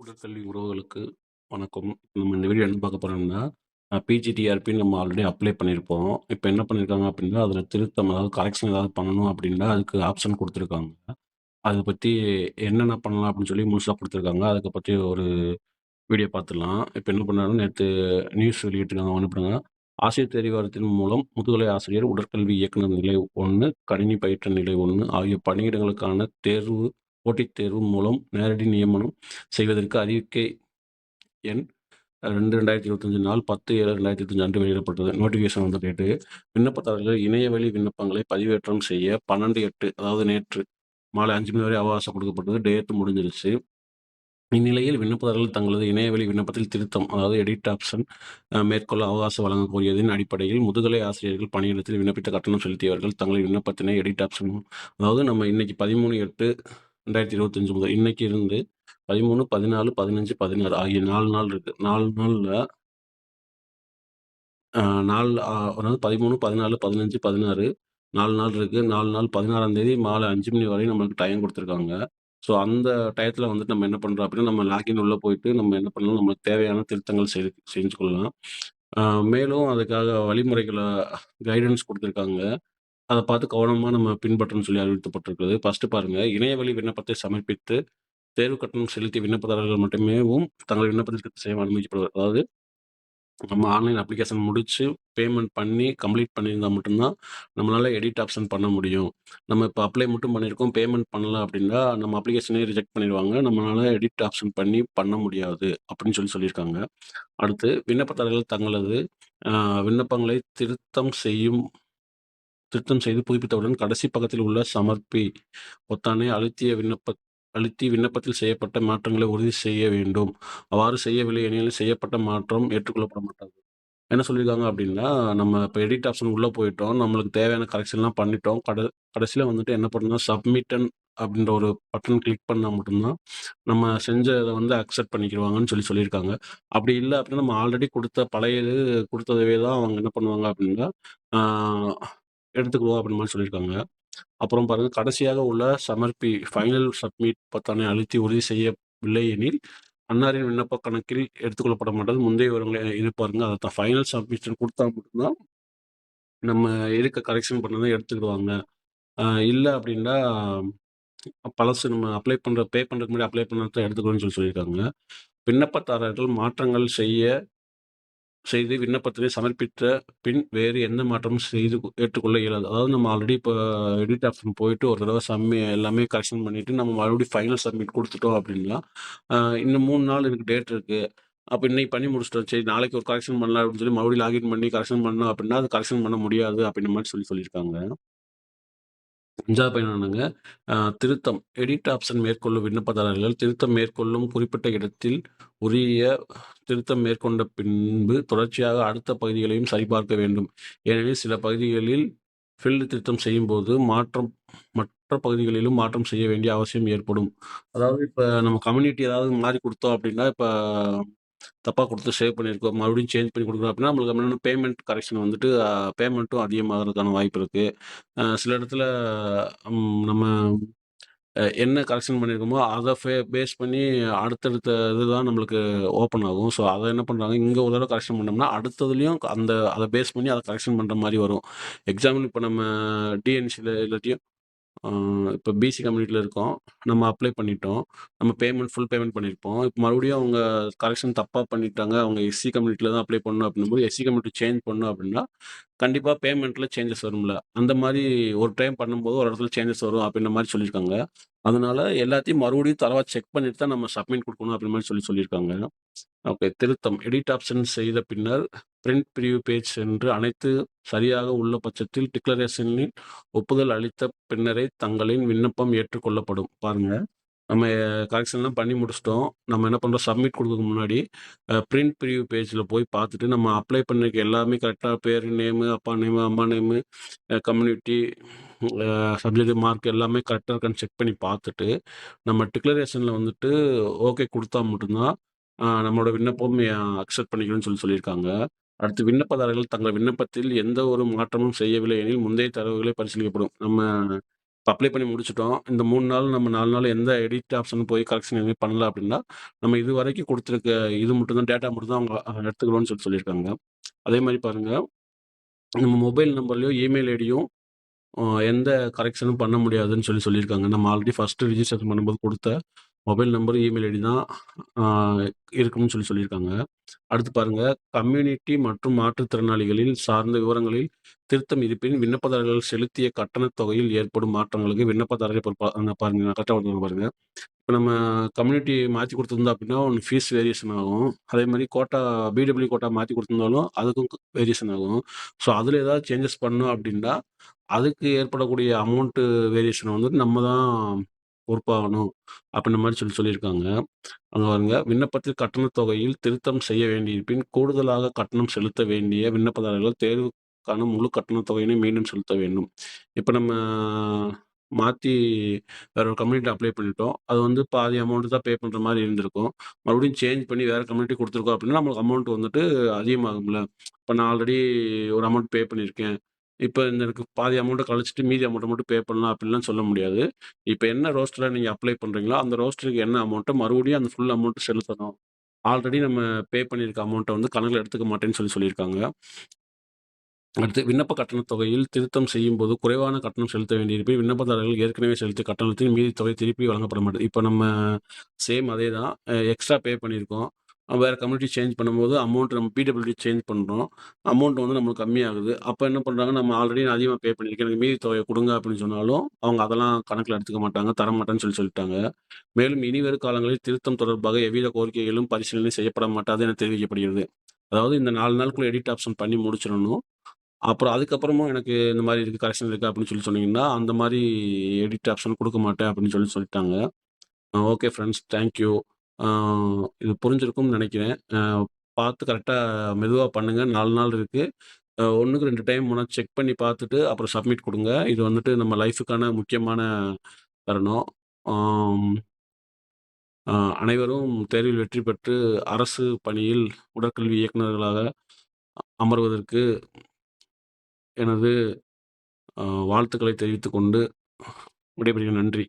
உடற்கல்வி உறவுகளுக்கு வணக்கம். நம்ம இந்த வீடியோ என்ன பார்க்க போறோம்னா, பிஜிடிஆர்பின்னு நம்ம ஆல்ரெடி அப்ளை பண்ணியிருப்போம். இப்ப என்ன பண்ணியிருக்காங்க அப்படின்னா, அதில திருத்தம் அதாவது கரெக்ஷன் ஏதாவது பண்ணணும் அப்படின்னா, அதுக்கு ஆப்ஷன் குடுத்துருக்காங்க. அத பத்தி என்னென்ன பண்ணலாம் அப்படின்னு சொல்லி முழுசா குடுத்துருக்காங்க. அதுக்கு பத்தி ஒரு வீடியோ பார்த்துடலாம். இப்ப என்ன பண்ணாங்கன்னா, நேத்து நியூஸ் வெளியிட்டிருக்காங்க. என்ன பண்ணாங்க, ஆசிரியர் தெரிவாரத்தின் மூலம் முதுகலை ஆசிரியர், உடற்கல்வி இயக்குனர் நிலை 1, கணினி பயிற்று நிலை 1 ஆகிய பணியிடங்களுக்கான தேர்வு போட்டித் தேர்வு மூலம் நேரடி நியமனம் செய்வதற்கு அறிவிக்கை எண் 2, 2025 நாள் 10/7/2025 அன்று வெளியிடப்பட்டது. நோட்டிஃபிகேஷன் வந்த டேட்டு. விண்ணப்பதாரர்கள் இணையவழி விண்ணப்பங்களை பதிவேற்றம் செய்ய 12/8 அதாவது நேற்று மாலை 5 மணி வரை அவகாசம் கொடுக்கப்பட்டது. டேட் முடிஞ்சிருச்சு. இந்நிலையில் விண்ணப்பதாரர்கள் தங்களது இணையவழி விண்ணப்பத்தில் திருத்தம் அதாவது எடிட் ஆப்ஷன் மேற்கொள்ள அவகாசம் வழங்க கோரியதின் அடிப்படையில் முதுகலை ஆசிரியர்கள் பணியிடத்தில் விண்ணப்பித்த கட்டணம் செலுத்தியவர்கள் தங்கள் விண்ணப்பத்தினை எடிட் ஆப்ஷன் அதாவது நம்ம இன்னைக்கு 13/8/2025 முதல் இன்னைக்கு இருந்து 13, 14, 15, 16 ஆகிய 4 நாள் இருக்கு. 4 நாள்ல நாள் அதாவது 13, 14, 15, 16 4 நாள் இருக்கு. 4 நாள் 16ஆம் தேதி மாலை 5 மணி வரை நம்மளுக்கு டைம் குடுத்துருக்காங்க. ஸோ, அந்த டயத்துல வந்துட்டு நம்ம என்ன பண்றோம் அப்படின்னா, நம்ம லாகின் உள்ள போயிட்டு நம்ம என்ன பண்ணலாம், நம்மளுக்கு தேவையான திருத்தங்கள் செஞ்சு கொள்ளலாம். அ மேலும் அதுக்காக வழிமுறைகள கைடன்ஸ் குடுத்துருக்காங்க. அத பார்த்து கவனமா நம்ம பின்பற்றணும்னு சொல்லி அறிவுறுத்தப்பட்டிருக்கிறது. ஃபர்ஸ்ட்டு பாருங்க, இணையவழி விண்ணப்பத்தை சமர்ப்பித்து தேர்வு கட்டணம் செலுத்திய விண்ணப்பதாரர்கள் மட்டுமேவும் தங்கள் விண்ணப்பத்தை திருத்தம் செய்ய அனுமதிக்கப்படுவர். அதாவது நம்ம ஆன்லைன் அப்ளிகேஷன் முடிச்சு, பேமெண்ட் பண்ணி, கம்ப்ளீட் பண்ணியிருந்தா மட்டும் தான், நம்மளால எடிட் ஆப்ஷன் பண்ண முடியும். நம்ம இப்ப அப்ளை மட்டும் பண்ணியிருக்கோம், பேமெண்ட் பண்ணல அப்டின்னா, நம்ம அப்ளிகேஷனே ரிஜெக்ட் பண்ணிருவாங்க. நம்மளால எடிட் ஆப்ஷன் பண்ணி பண்ண முடியாது, அப்டின்னு சொல்லியிருக்காங்க. அடுத்து விண்ணப்பதாரர்கள் தங்களது விண்ணப்பங்களை திருத்தம் செய்து புதுப்பித்தவுடன் கடைசி பக்கத்தில் உள்ள சமர்ப்பி பொத்தானை அழுத்தி விண்ணப்பத்தில் செய்யப்பட்ட மாற்றங்களை உறுதி செய்ய வேண்டும். அவ்வாறு செய்யவில்லை எனில் செய்யப்பட்ட மாற்றம் ஏற்றுக்கொள்ளப்பட மாட்டாது. என்ன சொல்லியிருக்காங்க அப்படின்னா, நம்ம இப்ப எடிட் ஆப்ஷன் உள்ள போயிட்டோம். நம்மளுக்கு தேவையான கரெக்ஷன்லாம் பண்ணிட்டோம். கடைசியில வந்துட்டு என்ன பண்ணணும்னா, சப்மிட்டன் அப்படின்ற ஒரு பட்டன் கிளிக் பண்ணா மட்டும் தான், நம்ம செஞ்சத வந்து அக்செப்ட் பண்ணிக்கிருவாங்கன்னு சொல்லியிருக்காங்க. அப்படி இல்ல அப்படின்னா, நம்ம ஆல்ரெடி குடுத்ததவே தான் அவங்க என்ன பண்ணுவாங்க அப்படின்னா, ஆ எடுத்துக்குவோம் அப்படின்ற மாரி சொல்லியிருக்காங்க. அப்புறம் பாருங்க, கடைசியாக உள்ள சமர்ப்பி ஃபைனல் சப்மிட் பொத்தானை அழுத்தி உறுதி செய்யவில்லை எனில், அன்னாரின் விண்ணப்ப கணக்கில் எடுத்துக்கொள்ளப்பட மாட்டாது. முந்தைய விவரங்களை இது பாருங்க. அதத்தான் ஃபைனல் சப்மிஷன் குடுத்தா மட்டும் தான், நம்ம இருக்க கரெக்ஷன் பண்ணத எடுத்துக்கிடுவாங்க. இல்ல அப்டின்னா, பழசு நம்ம பே பண்றதுக்கு முன்னாடி அப்ளை பண்ணத எடுத்துக்கணும்னு சொல்லியிருக்காங்க. விண்ணப்பதாரர்கள் மாற்றங்கள் செய்து விண்ணப்பத்தினை சமர்ப்பித்த பின் வேறு எந்த மாற்றமும் ஏற்றுக்கொள்ள இயலாது. அதாவது நம்ம ஆல்ரெடி இப்ப எடிட் ஆப்ஷன் போயிட்டு ஒரு தடவ எல்லாமே கரெக்ஷன் பண்ணிட்டு நம்ம மறுபடியும் ஃபைனல் சப்மிட் குடுத்துட்டோம் அப்டின்னா, இன்னும் 3 நாள் இதுக்கு டேட் இருக்கு. அப்ப இன்னைக்கு பண்ணி முடிச்சுட்டோம். சரி, நாளைக்கு ஒரு கரெக்ஷன் பண்ணலாம் அப்டின்னு சொல்லி மறுபடியும் லாகின் பண்ணி கரெக்ஷன் பண்ணோம் அப்டின்னா, அது கரெக்ஷன் பண்ண முடியாது அப்டின்ற மாரி சொல்லியிருக்காங்க. 5வது பையன் என்னங்க, திருத்தம். எடிட் ஆப்ஷன் மேற்கொள்ளும் விண்ணப்பதாரர்கள் திருத்தம் மேற்கொள்ளும் குறிப்பிட்ட இடத்தில் உரிய திருத்தம் மேற்கொண்ட பின்பு தொடர்ச்சியாக அடுத்த பகுதிகளையும் சரிபார்க்க வேண்டும். ஏனெனில் சில பகுதிகளில் ஃபீல்டு திருத்தம் செய்யும்போது மற்ற பகுதிகளிலும் மாற்றம் செய்ய வேண்டிய அவசியம் ஏற்படும். அதாவது இப்ப நம்ம கம்யூனிட்டி ஏதாவது மாறி குடுத்தோம் அப்டின்னா, இப்ப தப்பா குடுத்து சேவ் பண்ணியிருக்கோம். மறுபடியும் சேஞ்ச் பண்ணி குடுக்குறோம் அப்டின்னா, நம்மளுக்கு என்னன்னா பேமெண்ட் கரெக்ஷன் வந்துட்டு பேமெண்ட்டும் அதிகமாகறதுக்கான வாய்ப்பு இருக்கு. சில இடத்துல நம்ம என்ன கரெக்ஷன் பண்ணியிருக்கோமோ, அத பேஸ் பண்ணி அடுத்தடுத்த இதுதான் நம்மளுக்கு ஓப்பன் ஆகும். ஸோ, அத என்ன பண்றாங்க, இங்க ஒரு தடவ கரெக்ஷன் பண்ணோம்னா, அடுத்ததுலயும் அத பேஸ் பண்ணி அத கரெக்ஷன் பண்ற மாரி வரும். எக்ஸாம்பிள் இப்ப நம்ம டிஎன்சில இல்லாட்டியும் இப்ப பிசி கம்யூனிட்டில இருக்கோம். நம்ம அப்ளை பண்ணிட்டோம். நம்ம ஃபுல் பேமெண்ட் பண்ணியிருப்போம். இப்ப மறுபடியும் அவங்க கரெக்ஷன் தப்பா பண்ணிட்டாங்க. அவங்க எஸ்சி கம்யூனிட்டில தான் அப்ளை பண்ணணும் அப்டின்னும்போது, எஸ்சி கம்யூனிட்டி சேஞ்ச் பண்ணணும் அப்டின்னா, கண்டிப்பா பேமெண்ட்ல சேஞ்சஸ் வரும்ல. அந்த மாரி ஒரு டைம் பண்ணும்போது ஒரு இடத்துல சேஞ்சஸ் வரும் அப்டின்ற மாரி சொல்லியிருக்காங்க. அதனால எல்லாத்தையும் மறுபடியும் தரவா செக் பண்ணிட்டு தான் நம்ம சப்மிட் குடுக்கணும் அப்டின்ற மாரி சொல்லியிருக்காங்க. ஓகே. திருத்தம். எடிட் ஆப்ஷன் செய்த பின்னர் பிரிண்ட் பிரிவ்யூ பேஜ் சென்று அனைத்து சரியாக உள்ள பட்சத்தில் டிக்ளரேஷனில் ஒப்புதல் அளித்த பின்னரே தங்களின் விண்ணப்பம் ஏற்றுக்கொள்ளப்படும். பாருங்க, நம்ம கரெக்ஷன்லாம் பண்ணி முடிச்சுட்டோம். நம்ம என்ன பண்றோம், சப்மிட் குடுக்கறதுக்கு முன்னாடி பிரிண்ட் பிரிவ்யூ பேஜ்ல போய் பார்த்துட்டு, நம்ம அப்ளை பண்ணிருக்க எல்லாமே கரெக்ட்டா பேரு, நேமு, அப்பா நேமு, அம்மா நேமு, கம்யூனிட்டி, சப்ஜெக்ட் மார்க் எல்லாமே கரெக்ட்டா இருக்கான்னு செக் பண்ணி பார்த்துட்டு, நம்ம டிக்ளரேஷன்ல வந்துட்டு ஓகே குடுத்தா மட்டும் தான், நம்மளோட விண்ணப்பம் அக்செப்ட் பண்ணிக்கணும்னு சொல்லியிருக்காங்க. அடுத்து விண்ணப்பதாரர்கள் தங்கள் விண்ணப்பத்தில் எந்த ஒரு மாற்றமும் செய்யவில்லை எனில், முந்தைய தரவுகளே பரிசீலிக்கப்படும். நம்ம இப்ப அப்ளை பண்ணி முடிச்சுட்டோம். இந்த 3 நாள் நம்ம 4 நாள் எந்த எடிட் ஆப்ஷன் போய் கரெக்ஷன் எதுவுமே பண்ணல அப்டின்னா, நம்ம இதுவரைக்கும் குடுத்துருக்க இது மட்டும் தான் டேட்டா மட்டும் தான் அவங்க எடுத்துக்கணும்னு சொல்லியிருக்காங்க. அதே மாரி பாருங்க, நம்ம மொபைல் நம்பர்லயோ, இமெயில் ஐடியும் அ எந்த கரெக்ஷனும் பண்ண முடியாதுன்னு சொல்லியிருக்காங்க. நம்ம ஆல்ரெடி ஃபர்ஸ்ட்டு ரிஜிஸ்ட்ரேஷன் பண்ணும்போது குடுத்த மொபைல் நம்பர், இமெயில் ஐடி தான் அ இருக்கணும்னு சொல்லியிருக்காங்க. அடுத்து பாருங்க, கம்யூனிட்டி மற்றும் மாற்றுத்திறனாளிகளில் சார்ந்த விவரங்களில் திருத்தம் இருப்பின், விண்ணப்பதாரர்கள் செலுத்திய கட்டணத் தொகையில் ஏற்படும் மாற்றங்களுக்கு விண்ணப்பதாரரை பொறுப்பா பாருங்க நான் கரெக்ட்டா வருதுங்க பாருங்க. இப்ப நம்ம கம்யூனிட்டி மாத்தி குடுத்துருந்தோம் அப்டின்னா, ஒண்ணு ஃபீஸ் வேரியேஷன் ஆகும். அதேமாரி கோட்டா பிடபிள்யூ கோட்டா மாத்தி குடுத்துருந்தாலும், அதுக்கும் வேரியேஷன் ஆகும். ஸோ, அதுல ஏதாவது சேஞ்சஸ் பண்ணணும் அப்டின்னா, அதுக்கு ஏற்படக்கூடிய அமௌண்ட் வேரியேஷன வந்துட்டு நம்ம தான் பொறுப்பாகணும். அப்டின்ற மாரி சொல்லியிருக்காங்க. அங்க பாருங்க, விண்ணப்பத்தில் கட்டணத் தொகையில் திருத்தம் செய்ய வேண்டியிருப்பின், கூடுதலாக கட்டணம் செலுத்த வேண்டிய விண்ணப்பதாரர்கள் தேர்வுக்கான முழு கட்டணத் தொகையினை மீண்டும் செலுத்த வேண்டும். இப்ப நம்ம மாத்தி வேற ஒரு கம்யூனிட்டில அப்ளை பண்ணிட்டோம். அது வந்து பாதி அமௌண்ட் தான் பே பண்ற மாரி இருந்திருக்கும். மறுபடியும் சேஞ்ச் பண்ணி வேற கம்யூனிட்டி குடுத்துருக்கோம் அப்டின்னா, நம்மளுக்கு அமௌண்ட் வந்துட்டு அதிகமாகும்ல. இப்ப நான் ஆல்ரெடி ஒரு அமௌண்ட் பே பண்ணியிருக்கேன். இப்ப இந்த எனக்கு பாதி அமௌண்ட்ட கழிச்சுட்டு மீதி அமௌண்ட்ட மட்டும் பே பண்ணலாம் அப்டின்லாம் சொல்ல முடியாது. இப்ப என்ன ரோஸ்டர்ல நீங்க அப்ளை பண்றீங்களோ, அந்த ரோஸ்டருக்கு என்ன அமௌண்ட்டோ மறுபடியும் அந்த ஃபுல் அமௌண்ட் செலுத்தணும். ஆல்ரெடி நம்ம பே பண்ணியிருக்க அமௌண்ட்ட வந்து கணக்குல எடுத்துக்க மாட்டேன்னு சொல்லியிருக்காங்க. அடுத்து விண்ணப்ப கட்டணத் தொகையில் திருத்தம் செய்யும்போது குறைவான கட்டணம் செலுத்த வேண்டியிருப்பின், விண்ணப்பதாரர்கள் ஏற்கனவே செலுத்திய கட்டணத்தின் மீதி தொகை திருப்பி வழங்கப்பட மாட்டது. இப்ப நம்ம சேம் அதே தான். எக்ஸ்ட்ரா பே பண்ணியிருக்கோம். வேற கம்யூனிட்டி சேஞ்ச் பண்ணும்போது அமௌண்ட் நம்ம பிடபிள்யூடி சேஞ்ச் பண்றோம். அமௌண்ட் வந்து நம்மளுக்கு கம்மியாகுது. அப்ப என்ன பண்றாங்க, நம்ம ஆல்ரெடி நான் அதிகமா பே பண்ணியிருக்கேன். எனக்கு மீதி தொகைய குடுங்க அப்படின்னு சொன்னாலும், அவங்க அதெல்லாம் கணக்குல எடுத்துக்க மாட்டாங்க. தரமாட்டேன்னு சொல்லிட்டாங்க. மேலும் இனிவரும் காலங்களில் திருத்தம் தொடர்பாக எவ்வித கோரிக்கைகளும் பரிசீலனை செய்யப்பட மாட்டாது என தெரிவிக்கப்படுகிறது. அதாவது இந்த 4 நாளுக்குள்ள எடிட் ஆப்ஷன் பண்ணி முடிச்சிரணும். அப்புறம் அதுக்கப்புறமும் எனக்கு இந்த மாரி இருக்கு, கரெக்ஷன் இருக்கு அப்படின்னு சொன்னீங்கன்னா, அந்த மாரி எடிட் ஆப்ஷன் குடுக்க மாட்டேன் அப்படின்னு சொல்லிட்டாங்க. Okay friends, thank you. ஆ இது புரிஞ்சிருக்கும்னு நெனைக்கிறேன். பார்த்து கரெக்ட்டா மெதுவா பண்ணுங்க. 4 நாள் இருக்கு. 1க்கு 2 டைம் முன்னாடி செக் பண்ணி பார்த்துட்டு, அப்புறம் சப்மிட் குடுங்க. இது வந்துட்டு நம்ம லைஃப்‌க்கான முக்கியமான தருணம். ஆம் அ அனைவரும் தேர்வில் வெற்றி பெற்று அரசு பணியில் உடற்கல்வி இயக்குனர்களாக அமர்வதற்கு எனது வாழ்த்துக்களை தெரிவித்துக் கொண்டு விடைபெறுகிறேன். நன்றி.